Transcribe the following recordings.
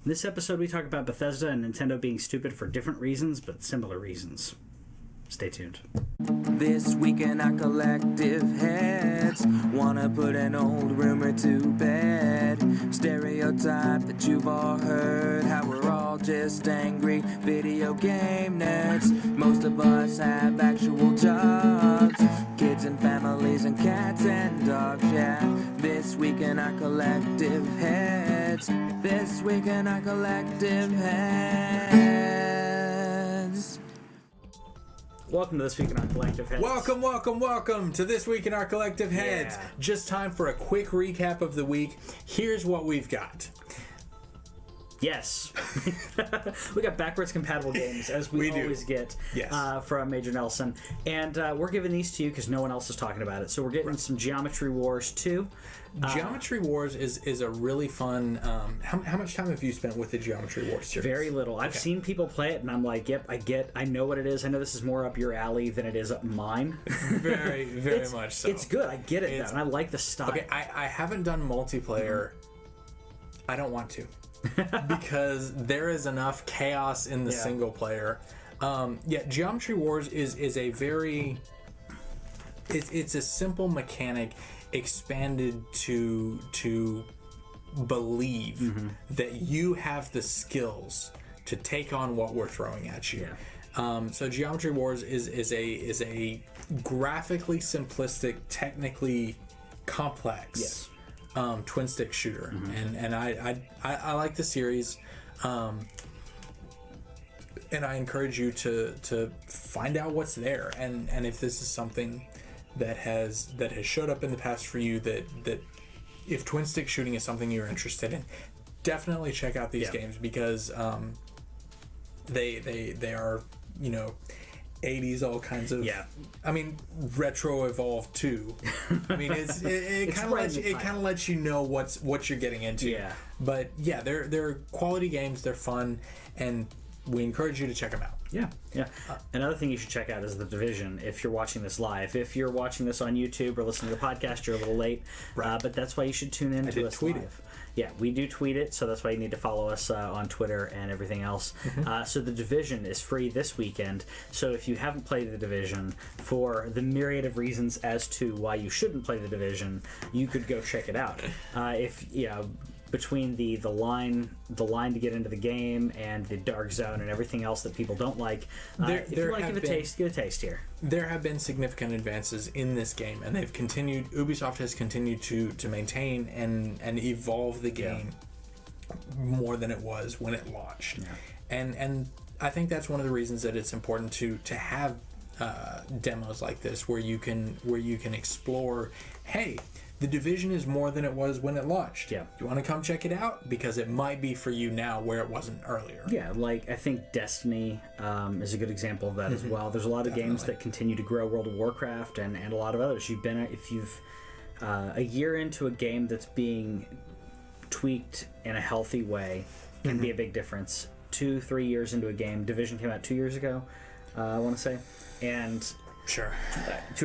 In this episode, we talk about Bethesda and Nintendo being stupid for different reasons, but similar reasons. Stay tuned. This week in our collective heads, wanna put an old rumor to bed. Stereotype that you've all heard, how we're all just angry video game nerds. Most of us have actual jobs, kids and families and cats and dogs, yeah. This week in our collective heads, this week in our collective heads. Welcome to This Week in Our Collective Heads. Welcome to This Week in Our Collective Heads. Yeah. Just time for a quick recap of the week. Here's what we've got. Yes. We got backwards compatible games, as we always get from Major Nelson. And we're giving these to you because no one else is talking about it. So we're getting some Geometry Wars 2. Geometry Wars is a really fun... how much time have you spent with the Geometry Wars series? Very little. I've seen people play it, and I'm like, yep, I know what it is. I know this is more up your alley than it is up mine. Very much so. It's good. I get it, though, and I like the style. Okay, I haven't done multiplayer. I don't want to. Because there is enough chaos in the single player. Geometry Wars is a very... It's a simple mechanic expanded to believe that you have the skills to take on what we're throwing at you. So Geometry Wars is a graphically simplistic, technically complex twin stick shooter, and I like the series, and I encourage you to find out what's there, and if this is something that has showed up in the past for you, that if twin stick shooting is something you're interested in, definitely check out these games, because they are, 80s, all kinds of... I mean, retro evolved too. I mean, it kind of lets you know what you're getting into. But they're quality games. They're fun, and we encourage you to check them out. Another thing you should check out is The Division, if you're watching this live. If you're watching this on YouTube or listening to the podcast, you're a little late. But that's why you should tune in to us tweet live. It. Yeah, we do tweet it, so that's why you need to follow us on Twitter and everything else. So The Division is free this weekend, so if you haven't played The Division, for the myriad of reasons as to why you shouldn't play The Division, you could go check it out. Between the line to get into the game and the dark zone and everything else that people don't like, if you like give a taste here. There have been significant advances in this game, and Ubisoft has continued to maintain and evolve the game more than it was when it launched. And I think that's one of the reasons that it's important to have demos like this, where you can explore, hey, The Division is more than it was when it launched. You want to come check it out? Because it might be for you now where it wasn't earlier. Like I think Destiny is a good example of that as well. There's a lot of games that continue to grow. World of Warcraft and a lot of others. If you've a year into a game that's being tweaked in a healthy way, can be a big difference. 2-3 years into a game. Division came out 2 years ago, I want to say, and 2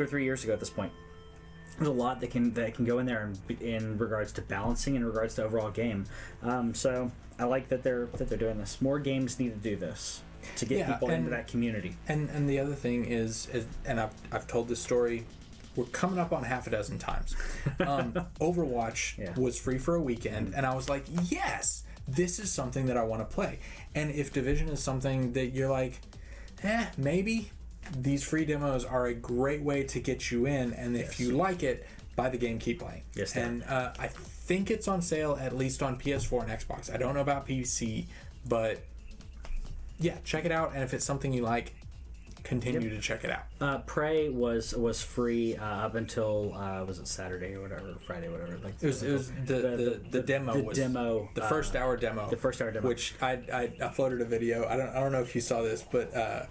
or 3 years ago at this point. There's a lot that can go in there in regards to balancing, in regards to overall game. So I like that they're doing this. More games need to do this to get people into that community. And the other thing is and I've told this story. We're coming up on half a dozen times. Overwatch was free for a weekend, and I was like, yes, this is something that I want to play. And if Division is something that you're like, maybe. These free demos are a great way to get you in, and if you like it, buy the game, keep playing. And I think it's on sale, at least on PS4 and Xbox. I don't know about PC, but check it out, and if it's something you like, continue to check it out. Prey was free up until was it Saturday or whatever, Friday, whatever. Like it was the demo. The first hour demo. The first hour demo, which I uploaded a video. I don't know if you saw this, but.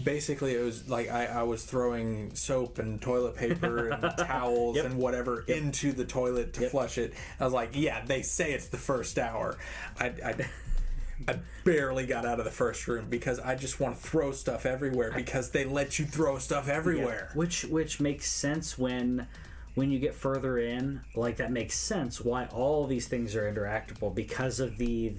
Basically, it was like I was throwing soap and toilet paper and towels and whatever into the toilet to flush it. I was like, they say it's the first hour. I barely got out of the first room because I just want to throw stuff everywhere because they let you throw stuff everywhere. Which makes sense when when you get further in, like, that makes sense why all these things are interactable, because of the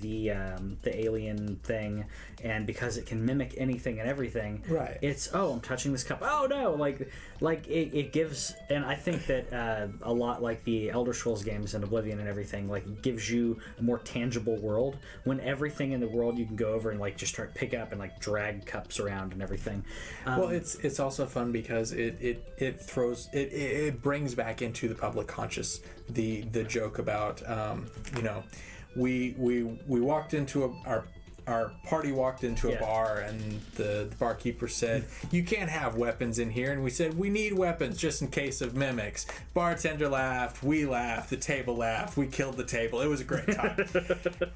alien thing, and because it can mimic anything and everything. Right. It's, oh, I'm touching this cup. Oh no! Like it gives, and I think that a lot like the Elder Scrolls games and Oblivion and everything, like, gives you a more tangible world when everything in the world you can go over and, like, just start pick up and, like, drag cups around and everything. Well, it's also fun because it brings back into the public conscious the joke about we walked into our party walked into a bar, and the barkeeper said, "You can't have weapons in here," and we said, "We need weapons just in case of mimics." Bartender laughed, we laughed, the table laughed, we killed the table. It was a great time.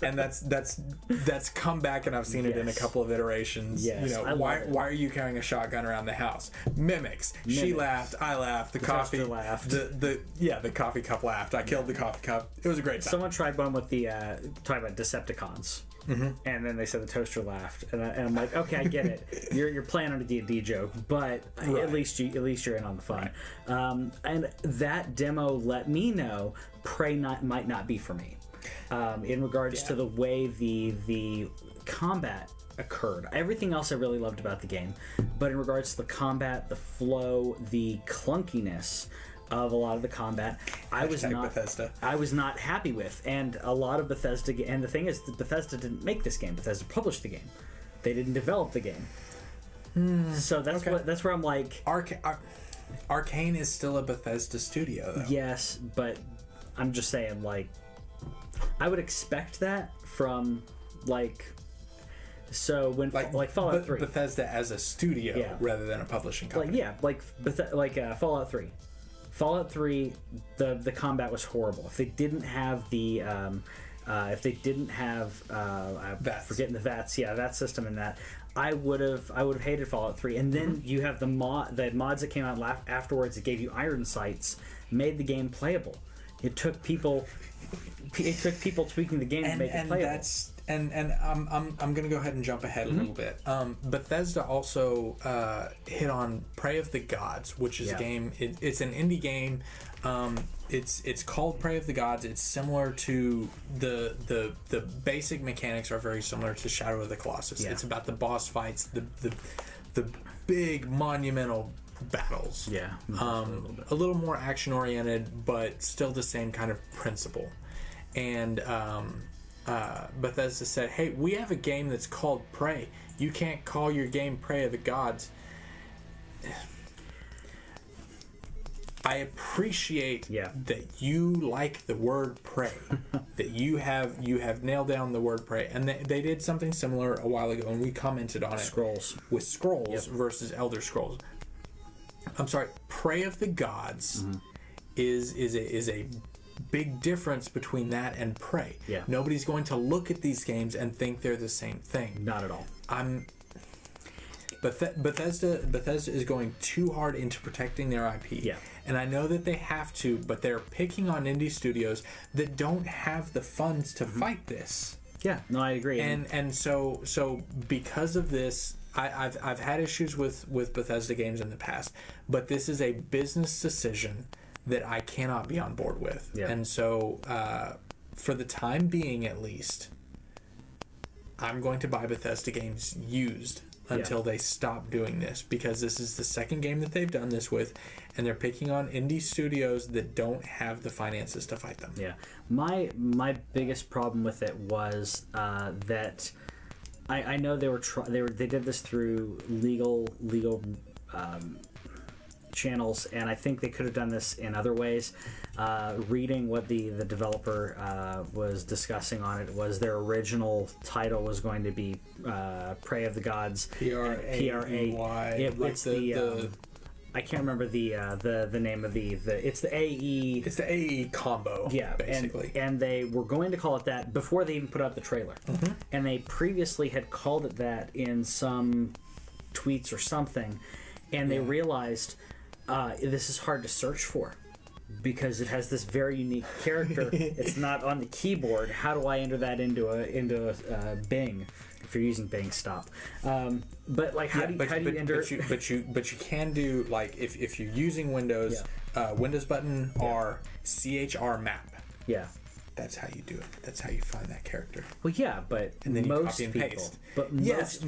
And that's come back, and I've seen it in a couple of iterations. Yes, why are you carrying a shotgun around the house? Mimics. She laughed, I laughed, the coffee laughed. The coffee cup laughed. I killed the coffee cup. It was a great time. Someone tried one with the talking about Decepticons. Mm-hmm. And then they said the toaster laughed, and I'm like, okay, I get it. You're playing on a D&D joke, but at least you're in on the fun. Right. And that demo let me know Prey might not be for me. In regards to the way the combat occurred. Everything else I really loved about the game, but in regards to the combat, the flow, the clunkiness of a lot of the combat, I was not happy with, and a lot of Bethesda. And the thing is, that Bethesda didn't make this game. Bethesda published the game. They didn't develop the game. So that's where I'm like, Arcane is still a Bethesda studio, though. Yes, but I'm just saying, like, I would expect that from, like. So when Fallout 3, Bethesda as a studio rather than a publishing company. Fallout 3. Fallout 3, the combat was horrible. If they didn't have the I'm forgetting the VATS, that system in that, I would have hated Fallout 3. And then you have the mods that came out afterwards that gave you iron sights, made the game playable. It took people tweaking the game to make it playable. And I'm going to go ahead and jump ahead a little bit. Bethesda also hit on Prey of the Gods, which is a game. It's an indie game. It's called Prey of the Gods. It's similar to the basic mechanics are very similar to Shadow of the Colossus. It's about the boss fights, the big monumental battles. A little more action oriented, but still the same kind of principle. And Bethesda said, "Hey, we have a game that's called Prey. You can't call your game Prey of the Gods." I appreciate that you like the word prey, that you have nailed down the word prey, and they did something similar a while ago, and we commented on it with Scrolls versus Elder Scrolls. I'm sorry, Prey of the Gods is a big difference between that and Prey. Nobody's going to look at these games and think they're the same thing. Not at all. Bethesda is going too hard into protecting their IP. And I know that they have to, but they're picking on indie studios that don't have the funds to fight this. No, I agree. And so because of this, I've had issues with Bethesda games in the past, but this is a business decision that I cannot be on board with. And so for the time being, at least, I'm going to buy Bethesda games used until they stop doing this, because this is the second game that they've done this with, and they're picking on indie studios that don't have the finances to fight them. My biggest problem with it was that I know they did this through legal channels, and I think they could have done this in other ways. Reading what the developer was discussing on it was their original title was going to be Prey of the Gods. P-R-A-Y. It's I can't remember the name of it's the AE. It's the AE combo. Basically. And they were going to call it that before they even put out the trailer. And they previously had called it that in some tweets or something, and they realized this is hard to search for because it has this very unique character. It's not on the keyboard. How do I enter that into a Bing? If you're using Bing, stop. But like, how do you enter? But you can do, like, if you're using Windows, Windows button or CHR map. Yeah. That's how you do it. That's how you find that character. Well, yeah, but And then you most copy and people, paste. but Most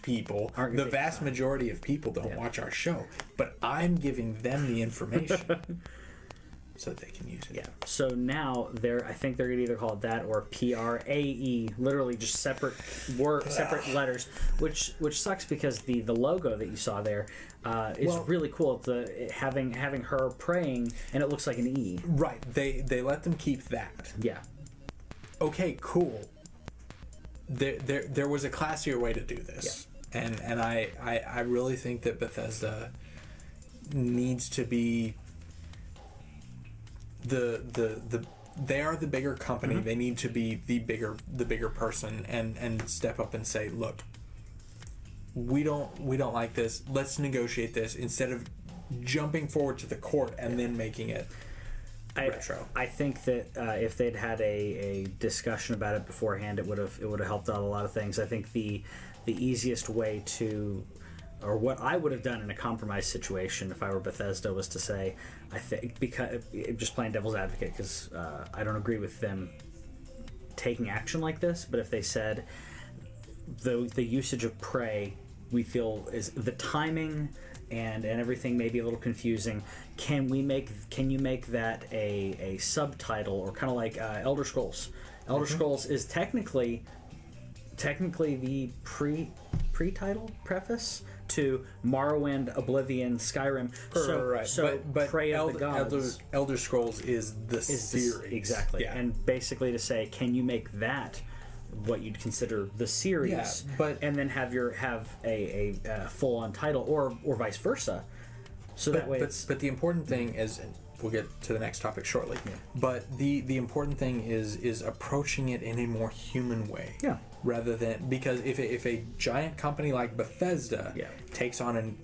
people, Aren't the gonna vast take majority of people don't watch our show. But I'm giving them the information so that they can use it. Yeah. So now I think they're gonna either call it that or PRAE, literally just separate separate letters, which sucks because the logo that you saw there is really cool. Having her praying and it looks like an E. Right. They let them keep that. Yeah. Okay, cool. There was a classier way to do this. Yeah. And I really think that Bethesda needs to be they are the bigger company. Mm-hmm. They need to be the bigger person and step up and say, look, we don't like this. Let's negotiate this instead of jumping forward to the court and then making it retro. I think that if they'd had a discussion about it beforehand, it would have helped out a lot of things. I think the easiest way to, or what I would have done in a compromise situation if I were Bethesda, was to say, I think, because just playing devil's advocate, because I don't agree with them taking action like this, but if they said the usage of Prey, we feel is the timing and everything may be a little confusing. Can you make that a subtitle, or kind of like Elder Scrolls? Elder Scrolls is technically the pre-title preface to Morrowind, Oblivion, Skyrim. But Prey of the Gods. Elder Scrolls is the series. Exactly. Yeah. And basically to say, can you make that what you'd consider the series, and then have a full-on title, or vice versa. So that way but the important thing is, and we'll get to the next topic shortly, but the important thing is approaching it in a more human way. Yeah. Rather than, because if a giant company like Bethesda takes on an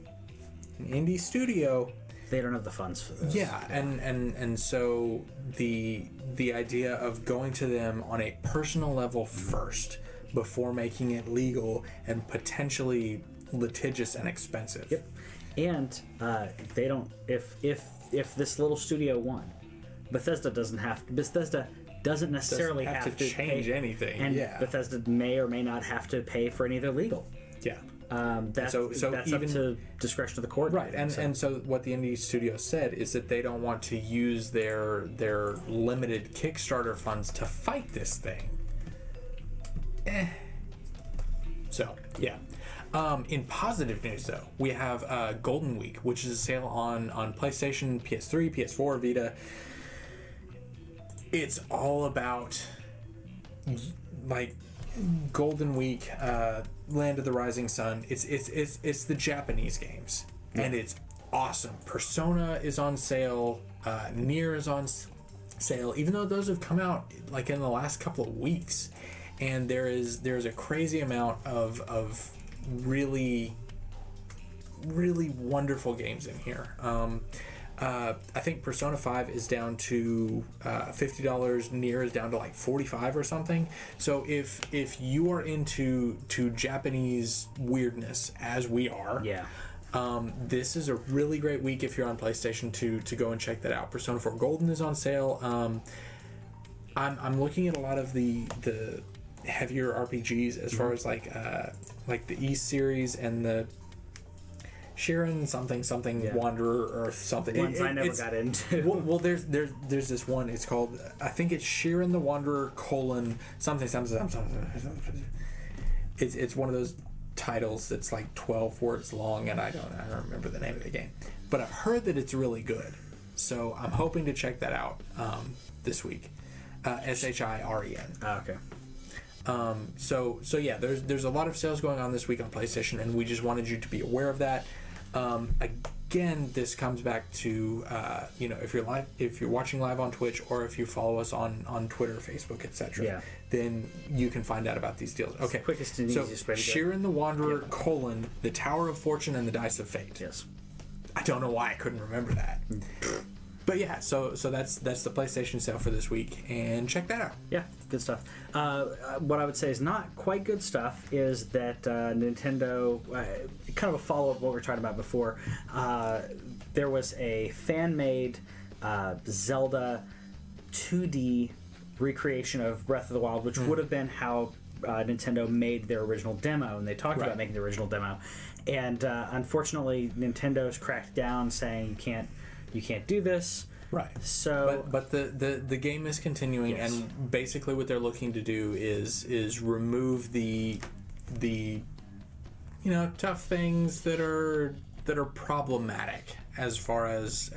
indie studio, they don't have the funds for this. Yeah, and so the idea of going to them on a personal level first before making it legal and potentially litigious and expensive. Yep. And they don't, if this little studio won, Bethesda doesn't necessarily have to change anything. And Bethesda may or may not have to pay for any of their legal. Yeah. That's so even up to discretion of the court. Right. And so what the indie studio said is that they don't want to use their limited Kickstarter funds to fight this thing. So, yeah. In positive news, though, we have Golden Week, which is a sale on PlayStation, PS3, PS4, Vita. It's all about, like, Golden Week, Land of the Rising Sun. It's the Japanese games, and it's awesome. Persona is on sale. Nier is on sale, even though those have come out like in the last couple of weeks. And there's a crazy amount of really, really wonderful games in here. I think Persona 5 is down to $50. Nier is down to like $45 or something. So if you are into Japanese weirdness, as we are, this is a really great week if you're on PlayStation 2 to go and check that out. Persona 4 Golden is on sale. I'm looking at a lot of the heavier RPGs as far as like the East series and the Shiren something Wanderer or something. Ones I never got into. well, there's this one. It's called, I think it's Shiren the Wanderer : something. It's one of those titles that's like 12 words long, and I don't remember the name of the game. But I've heard that it's really good, so I'm hoping to check that out this week. SHIREN. Okay. So yeah, there's a lot of sales going on this week on PlayStation, and we just wanted you to be aware of that. Again, this comes back to if you're watching live on Twitch, or if you follow us on Twitter, Facebook, etc. Then you can find out about these deals. Okay, quickest and easiest way to go. Shiren the Wanderer : the Tower of Fortune and the Dice of Fate. Yes. I don't know why I couldn't remember that. But yeah, so that's the PlayStation sale for this week, and check that out. Yeah, good stuff. What I would say is not quite good stuff is that Nintendo, kind of a follow-up of what we were talking about before, there was a fan-made Zelda 2D recreation of Breath of the Wild, which would have been how Nintendo made their original demo, and they talked about making the original demo. And unfortunately, Nintendo's cracked down, saying you can't do this. Right. So, but the game is continuing, and basically what they're looking to do is remove the tough things that are problematic as far as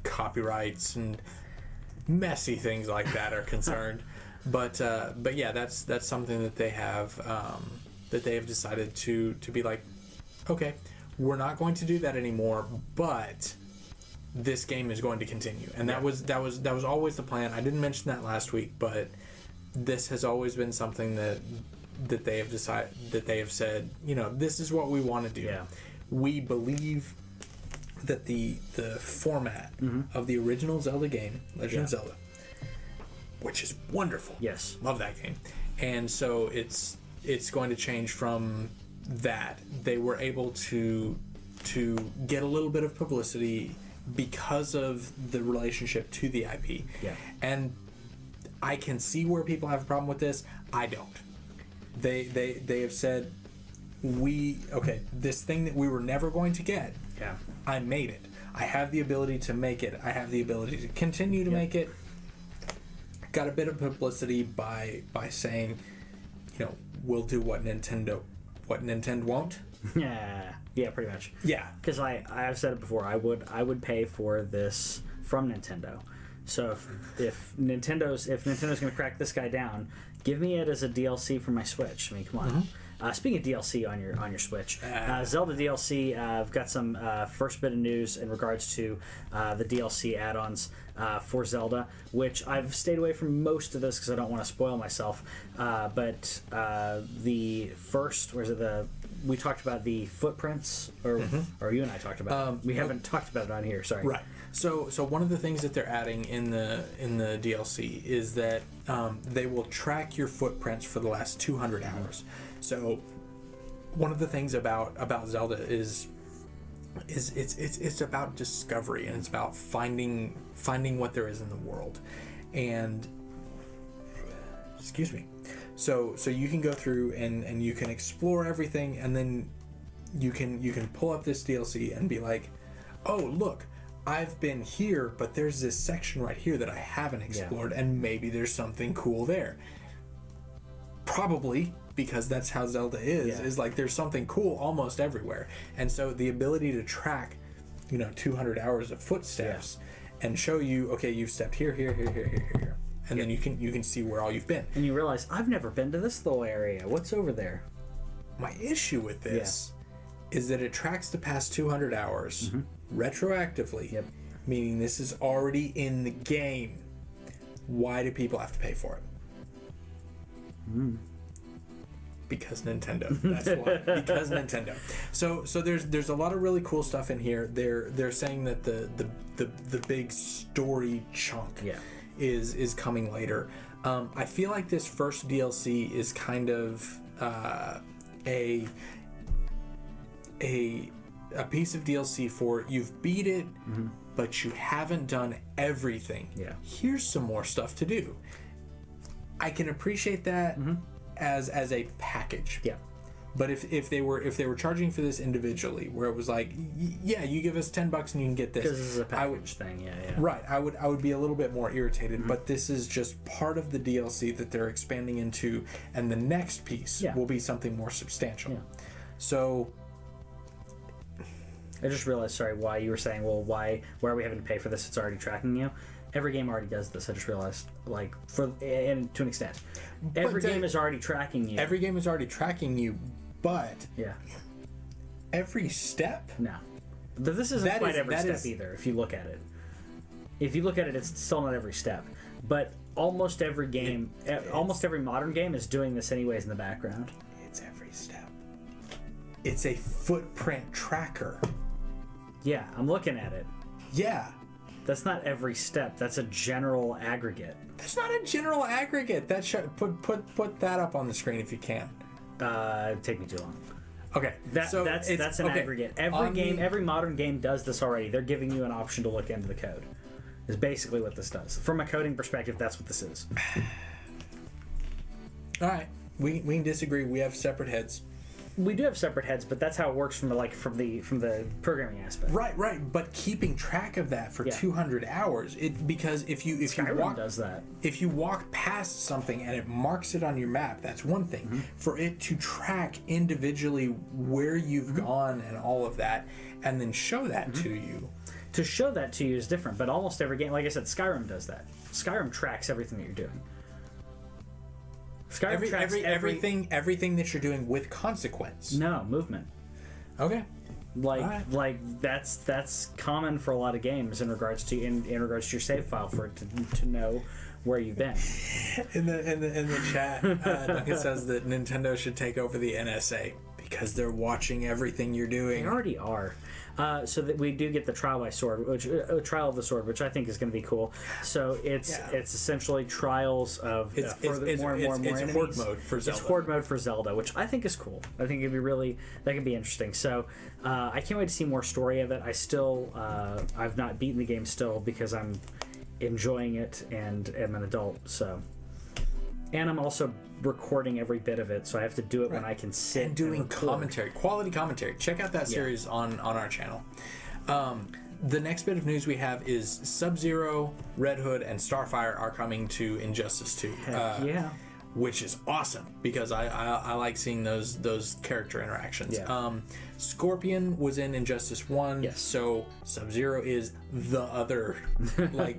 copyrights and messy things like that are concerned. But yeah, that's something that they have decided to be like, okay, we're not going to do that anymore, but this game is going to continue. And that was always the plan. I didn't mention that last week, but this has always been something that they have decided, that they have said, this is what we want to do. Yeah. We believe that the format of the original Zelda game, Legend of Zelda, which is wonderful. Yes. Love that game. And so it's going to change from that. They were able to get a little bit of publicity because of the relationship to the IP. Yeah. And I can see where people have a problem with this. I don't. They have said, this thing that we were never going to get, I made it. I have the ability to make it. I have the ability to continue to make it. Got a bit of publicity by saying, we'll do what Nintendo won't. Yeah, pretty much. Yeah, because I've said it before. I would pay for this from Nintendo. So if Nintendo's going to crack this guy down, give me it as a DLC for my Switch. I mean, come on. Speaking of DLC on your Switch, Zelda DLC, I've got some first bit of news in regards to the DLC add-ons for Zelda, which I've stayed away from most of this because I don't want to spoil myself. But the first, we talked about the footprints, or you and I talked about it. We haven't talked about it on here, sorry. Right. So one of the things that they're adding in the DLC is that they will track your footprints for the last 200 hours. So one of the things about Zelda is it's about discovery, and it's about finding what there is in the world. And excuse me. So you can go through and you can explore everything, and then you can pull up this DLC and be like, oh, look, I've been here, but there's this section right here that I haven't explored, and maybe there's something cool there. Probably, because that's how Zelda is like there's something cool almost everywhere. And so the ability to track, 200 hours of footsteps and show you, okay, you've stepped here, and then you can see where all you've been. And you realize, I've never been to this little area. What's over there? My issue with this is that it tracks the past 200 hours retroactively, meaning this is already in the game. Why do people have to pay for it? Because Nintendo. That's why. Because Nintendo. So there's a lot of really cool stuff in here. They're saying that the big story chunk is coming later. I feel like this first DLC is kind of a piece of DLC for you've beat it, but you haven't done everything. Here's some more stuff to do. I can appreciate that as a package. But if they were charging for this individually, where it was like, you give us $10 and you can get this, because this is a package thing. Right. I would be a little bit more irritated. But this is just part of the DLC that they're expanding into, and the next piece will be something more substantial. So I just realized, why you were saying, well, why are we having to pay for this? It's already tracking you. Every game already does this. I just realized, to an extent, every game is already tracking you. Every game is already tracking you, but every step. No, but this isn't quite every step either. If you look at it, it's still not every step. But almost every game, almost every modern game is doing this anyways in the background. It's every step. It's a footprint tracker. Yeah, I'm looking at it. Yeah. That's not every step. That's a general aggregate. That's not a general aggregate. Put that up on the screen if you can. It'd take me too long. Okay, That's an aggregate. Every modern game does this already. They're giving you an option to look into the code. Is basically what this does. From a coding perspective, that's what this is. All right, we can disagree. We have separate heads. We do have separate heads, but that's how it works from the programming aspect. Right. But keeping track of that for 200 hours, because if you does that. If you walk past something and it marks it on your map, that's one thing. Mm-hmm. For it to track individually where you've gone and all of that, and then show that to you. To show that to you is different, but almost every game, like I said, Skyrim does that. Skyrim tracks everything that you're doing. Skyrim tracks everything that you're doing with consequence. No, movement. Okay. Like that's common for a lot of games in regards to your save file for it to know where you've been. In the chat, Duncan says that Nintendo should take over the NSA because they're watching everything you're doing. They already are. So that we do get the trial of the sword, which I think is going to be cool. So it's essentially trials of more and more enemies. It's horde mode for Zelda. It's horde mode for Zelda, which I think is cool. I think that could be interesting. So I can't wait to see more story of it. I've not beaten the game still because I'm enjoying it and am an adult. So, and I'm also recording every bit of it, so I have to do it when I can sit and doing quality commentary. Check out that series on our channel. The next bit of news we have is Sub-Zero, Red Hood, and Starfire are coming to Injustice 2. Which is awesome because I like seeing those character interactions. Scorpion was in Injustice 1, so Sub-Zero is the other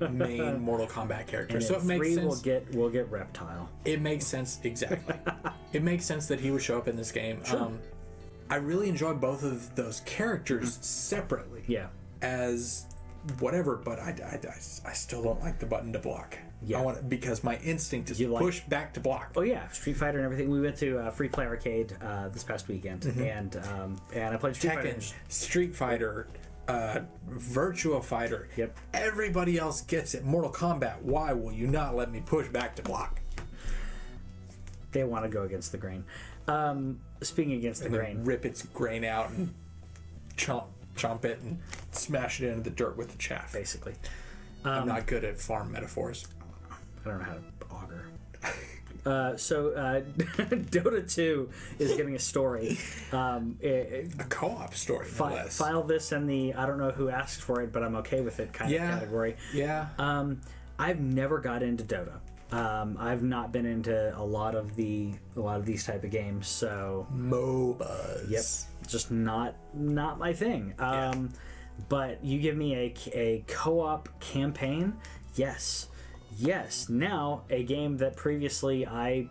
main Mortal Kombat character. And so it makes sense. We'll get Reptile. It makes sense, exactly. It makes sense that he would show up in this game. Sure. I really enjoy both of those characters separately. Yeah. As whatever, but I still don't like the button to block. Yeah. Because my instinct is push back to block. Oh yeah, Street Fighter and everything. We went to Free Play Arcade this past weekend, and I played Street Fighter, Virtua Fighter. Yep. Everybody else gets it. Mortal Kombat. Why will you not let me push back to block? They want to go against the grain. Speaking against the grain, rip its grain out and chomp it and smash it into the dirt with the chaff. Basically. I'm not good at farm metaphors. I don't know how to auger. So Dota 2 is getting a story. A co-op story, no less. File this in the I don't know who asked for it, but I'm okay with it kind of category. Yeah. I've never got into Dota. I've not been into a lot of these type of games. So MOBAs. Yep. Just not my thing. But you give me a co-op campaign, yes. Now a game that previously I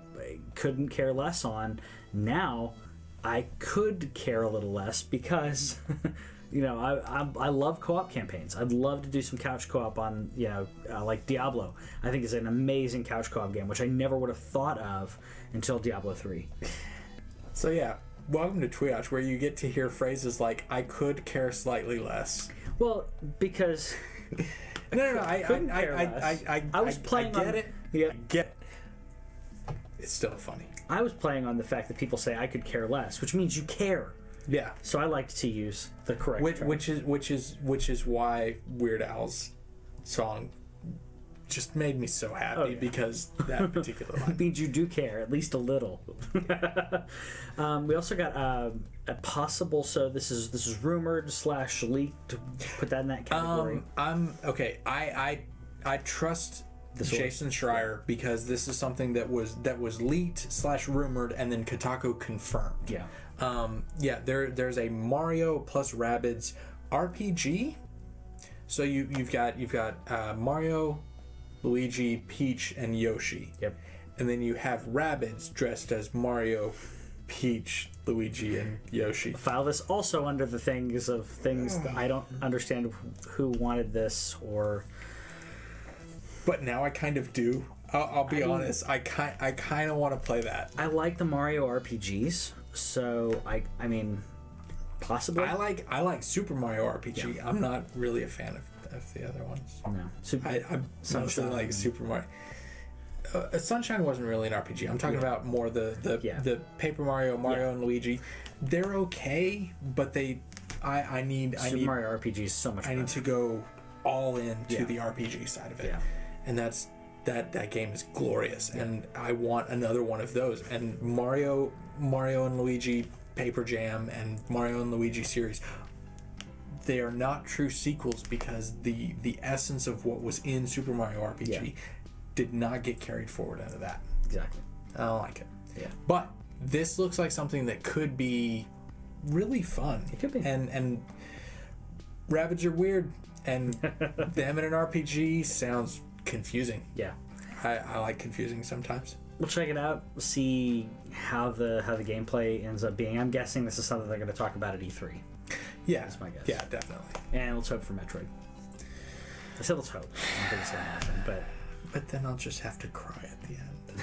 couldn't care less on, now I could care a little less because I love co-op campaigns. I'd love to do some couch co-op on like Diablo. I think is an amazing couch co-op game, which I never would have thought of until Diablo 3. So yeah. Welcome to TWIOCH, where you get to hear phrases like "I could care slightly less." Well, because I was playing. I get it. Yeah, I get it. It's still funny. I was playing on the fact that people say "I could care less," which means you care. Yeah. So I like to use the correct term. Which is why Weird Al's song just made me so happy because that particular line. It means you do care, at least a little. We also got a possible. So this is rumored / leaked. Put that in that category. I'm okay. I trust Jason Schreier because this is something that was leaked / rumored and then Kotaku confirmed. Yeah. There's a Mario plus Rabbids RPG. So you've got Mario, Luigi, Peach, and Yoshi. Yep. And then you have Rabbids dressed as Mario, Peach, Luigi, and Yoshi. File this also under the things that I don't understand who wanted this or. But now I kind of do. I'll be honest. I kind of want to play that. I like the Mario RPGs, so I mean, possibly. I like Super Mario RPG. Yeah. I'm not really a fan of the other ones. No. I'm mostly like Super Mario. Sunshine wasn't really an RPG. I'm talking about more the Paper Mario and Luigi. They're okay, but I need Mario RPG is so much better. I need to go all in to the RPG side of it. Yeah. And that game is glorious, and I want another one of those. And Mario and Luigi Paper Jam and Mario and Luigi series, they are not true sequels because the essence of what was in Super Mario RPG did not get carried forward into that. Exactly. I don't like it. Yeah. But this looks like something that could be really fun. It could be. And rabbits are weird, and them in an RPG sounds confusing. Yeah. I like confusing sometimes. We'll check it out, see how the gameplay ends up being. I'm guessing this is something they're going to talk about at E3. Yeah. That's my guess. Yeah, definitely. And let's hope for Metroid. I said let's hope. I don't think it's going to happen, but then I'll just have to cry at the end.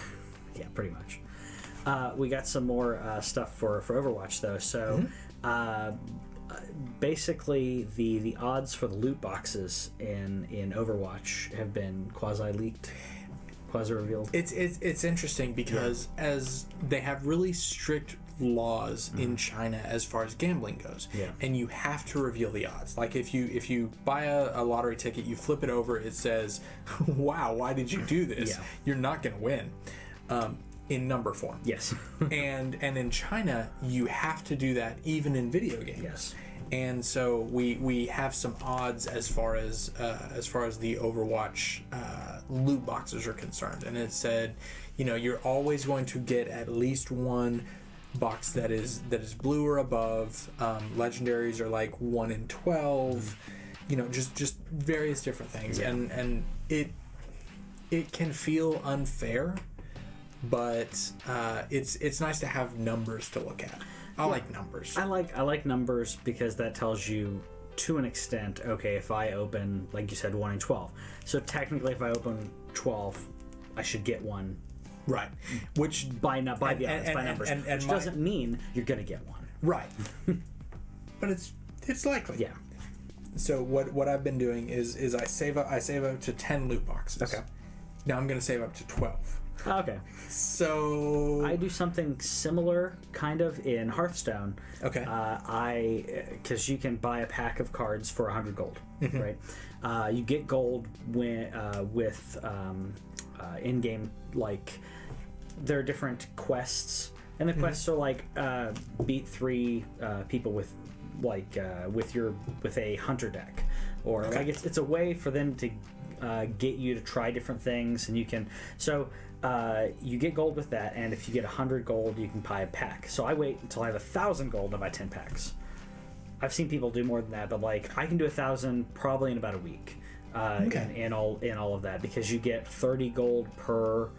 Yeah, pretty much. We got some more stuff for Overwatch, though. So, basically, the odds for the loot boxes in Overwatch have been quasi-leaked, quasi-revealed. It's interesting because as they have really strict laws in China as far as gambling goes, and you have to reveal the odds. Like if you buy a lottery ticket, you flip it over, it says, "Wow, why did you do this?" Yeah. You're not going to win. In number form. Yes. and in China, you have to do that even in video games. Yes. And so we have some odds as far as the Overwatch loot boxes are concerned. And it said, you're always going to get at least one box that is blue or above. Legendaries are like 1 in 12. Just various different things. Yeah. And it can feel unfair. But it's nice to have numbers to look at. I like numbers. I like numbers because that tells you, to an extent, okay, if I open, like you said, 1 in 12. So technically, if I open 12, I should get one. Right. Which by numbers, which doesn't mean you're gonna get one. Right. But it's likely. Yeah. So what I've been doing is I save up to 10 loot boxes. Okay. Now I'm gonna save up to 12. Okay. So I do something similar, kind of, in Hearthstone. Okay. Because you can buy a pack of cards for 100 gold, right? You get gold with in-game, like, there are different quests, and the quests are like beat 3 people with a hunter deck, or like it's a way for them to get you to try different things, and you can you get gold with that, and if you get 100 gold, you can buy a pack. So I wait until I have 1,000 gold to buy 10 packs. I've seen people do more than that, but like I can do 1,000 probably in about a week. In all of that, because you get 30 gold per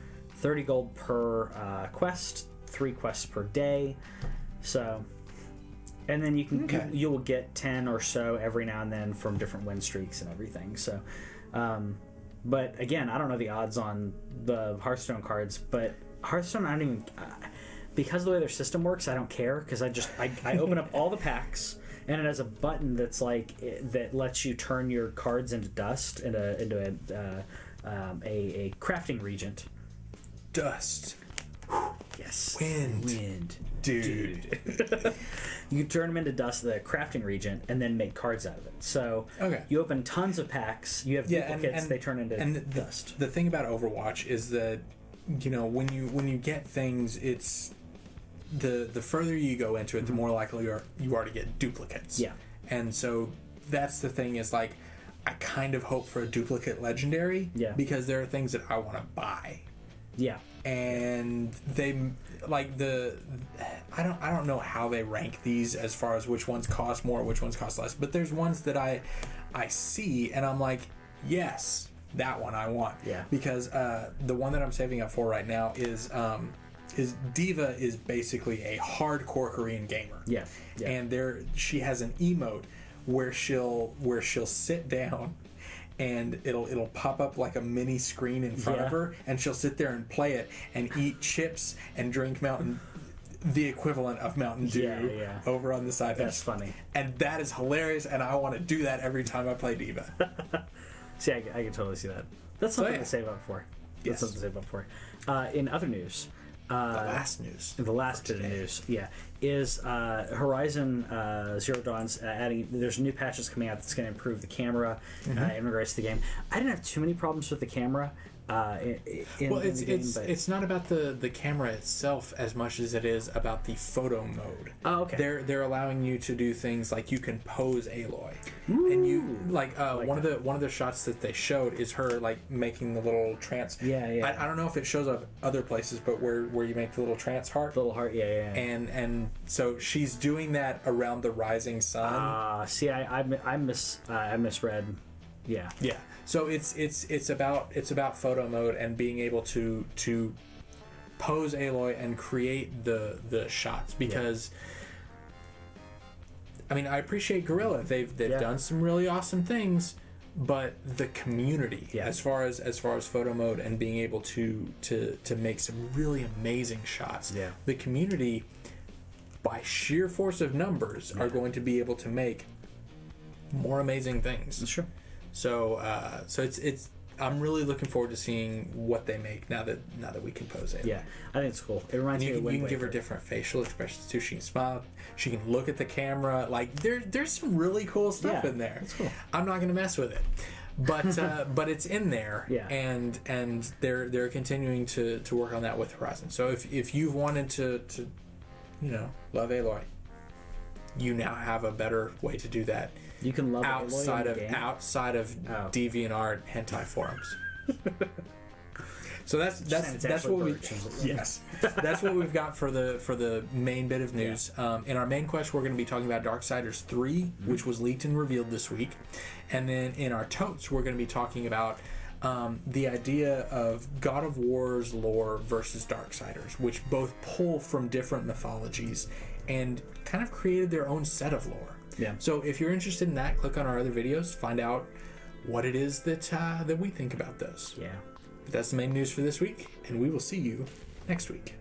quest, 3 quests per day. So, and then you will get 10 or so every now and then from different win streaks and everything. So. But again, I don't know the odds on the Hearthstone cards, but Hearthstone, I don't even, because of the way their system works, I don't care, because I open up all the packs, and it has a button that's like, that lets you turn your cards into dust, into a crafting regent. Dust. Yes. Wind. Dude. You turn them into dust, the crafting regent, and then make cards out of it. So you open tons of packs, you have duplicates, they turn into dust. The thing about Overwatch is that, when you get things, it's the further you go into it, the more likely you are to get duplicates. Yeah. And so that's the thing, is like, I kind of hope for a duplicate legendary, because there are things that I want to buy. Yeah. And they like I don't know how they rank these as far as which ones cost more, which ones cost less, but there's ones that I see and I'm like, yes, that one I want. Yeah. Because the one that I'm saving up for right now is Diva is basically a hardcore Korean gamer. Yeah. And she has an emote where she'll sit down and it'll pop up like a mini screen in front of her, and she'll sit there and play it and eat chips and drink the equivalent of Mountain Dew over on the side. That's funny. And that is hilarious, and I want to do that every time I play Diva. See, I can totally see that. That's something to save up for. That's something to say about for you. In other news, the last news. The last bit of news, is Horizon Zero Dawn's adding. There's new patches coming out that's going to improve the camera in regards to the game. I didn't have too many problems with the camera. It's not about the camera itself as much as it is about the photo mode. Oh, okay. They're allowing you to do things like you can pose Aloy, and you like one of the shots that they showed is her like making the little trance. Yeah. I don't know if it shows up other places, but where you make the little trance heart. Little heart, yeah. And so she's doing that around the rising sun. See, I misread. Yeah. So it's about photo mode and being able to pose Aloy and create the shots because I mean I appreciate Guerrilla. They've done some really awesome things, but the community as far as photo mode and being able to make some really amazing shots. The community by sheer force of numbers are going to be able to make more amazing things. Sure. So it's I'm really looking forward to seeing what they make now that we can pose it. Yeah, I think it's cool. It reminds me of you can give her different facial expressions too. She can smile. She can look at the camera. Like there's some really cool stuff in there. That's cool. I'm not gonna mess with it, but it's in there. Yeah. And they're continuing to work on that with Horizon. So if you've wanted to love Aloy, you now have a better way to do that. You can love outside of DeviantArt hentai forums. So that's what we've got for the main bit of news. In our main quest, we're going to be talking about Darksiders 3, which was leaked and revealed this week, and then in our totes, we're going to be talking about the idea of God of War's lore versus Darksiders, which both pull from different mythologies and kind of created their own set of lore. Yeah. So if you're interested in that, click on our other videos, find out what it is that we think about those. Yeah. But that's the main news for this week, and we will see you next week.